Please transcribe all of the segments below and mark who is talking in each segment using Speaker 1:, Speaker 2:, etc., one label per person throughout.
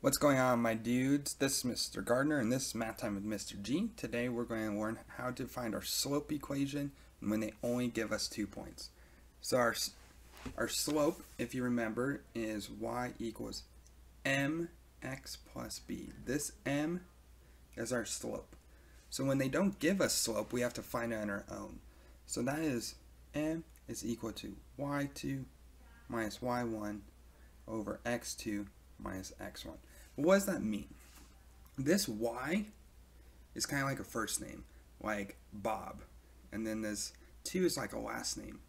Speaker 1: What's going on, my dudes? This is Mr. Gardner and this is Math Time with Mr. G. Today we're going to learn how to find our slope equation when they only give us 2 points. So our slope, if you remember, is y equals mx plus b. This m is our slope. So when they don't give us slope, we have to find it on our own. So that is m is equal to y2 minus y1 over x2 minus x1. What does that mean? This y is kind of like a first name, like Bob. And then this 2 is like a last name,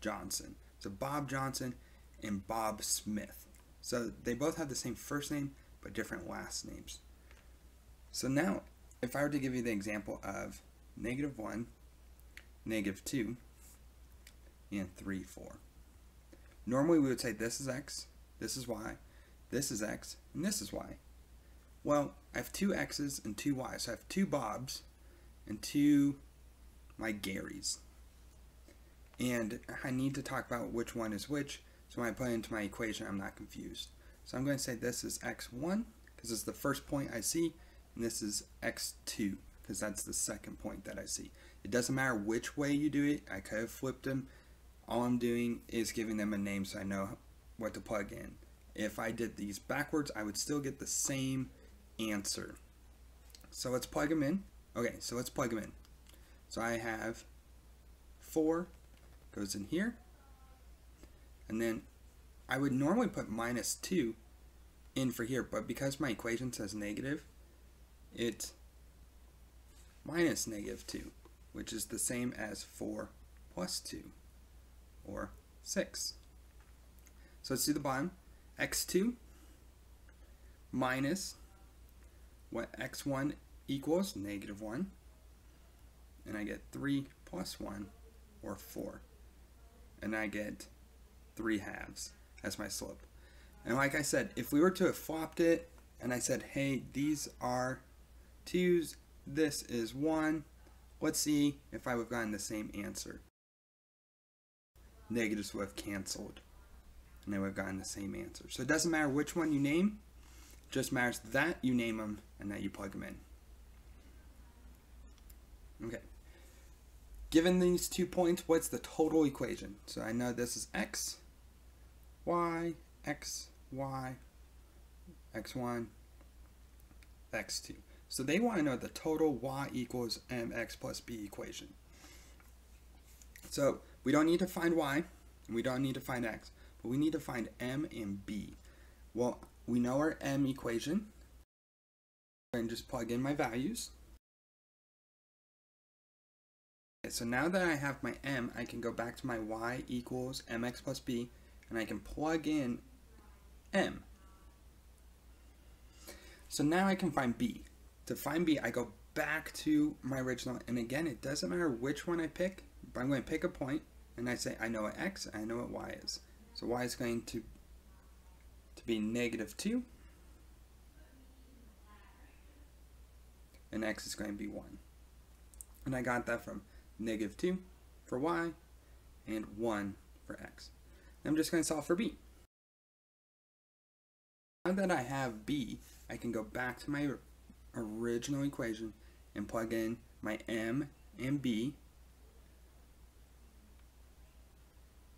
Speaker 1: Johnson. So Bob Johnson and Bob Smith. So they both have the same first name, but different last names. So now, if I were to give you the example of -1, -2, and 3, 4. Normally we would say this is x, this is y, this is x, and this is y. Well, I have 2 x's and 2 y's, so I have 2 Bobs and 2 my Garys. And I need to talk about which one is which, so when I put it into my equation, I'm not confused. So I'm going to say this is x1, because it's the first point I see, and this is x2, because that's the second point that I see. It doesn't matter which way you do it. I could have flipped them. All I'm doing is giving them a name so I know what to plug in. If I did these backwards, I would still get the same answer. So let's plug them in. Okay, so let's plug them in. So I have 4 goes in here, and then I would normally put -2 in for here, but because my equation says negative, it's minus -2, which is the same as 4 plus 2, or 6. So let's do the bottom. x2 minus what x1 equals -1, and I get 3 plus 1, or 4, and I get 3/2 as my slope. And like I said, if we were to have flopped it and I said, hey, these are 2's, this is 1, let's see if I would have gotten the same answer. Negatives would have canceled, and they would have gotten the same answer. So it doesn't matter which one you name, it just matters that you name them and that you plug them in. Okay. Given these 2 points, what's the total equation? So I know this is x, y, x, y, x1, x2. So they want to know the total y equals mx plus b equation. So we don't need to find y, and we don't need to find x, but we need to find m and b. Well, we know our m equation. And just plug in my values. Okay, so now that I have my m, I can go back to my y equals mx plus b, and I can plug in m. So now I can find b. To find b, I go back to my original, and again, it doesn't matter which one I pick, but I'm going to pick a point, and I say I know what x, I know what y is. So y is going to be -2, and x is going to be 1. And I got that from -2 for y and 1 for x. I'm just going to solve for b. Now that I have b, I can go back to my original equation and plug in my m and b,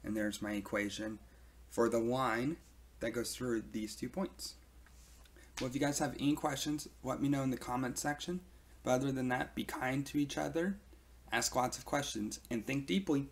Speaker 1: and there's my equation for the line that goes through these 2 points. Well, if you guys have any questions, let me know in the comments section. But other than that, be kind to each other, ask lots of questions, and think deeply.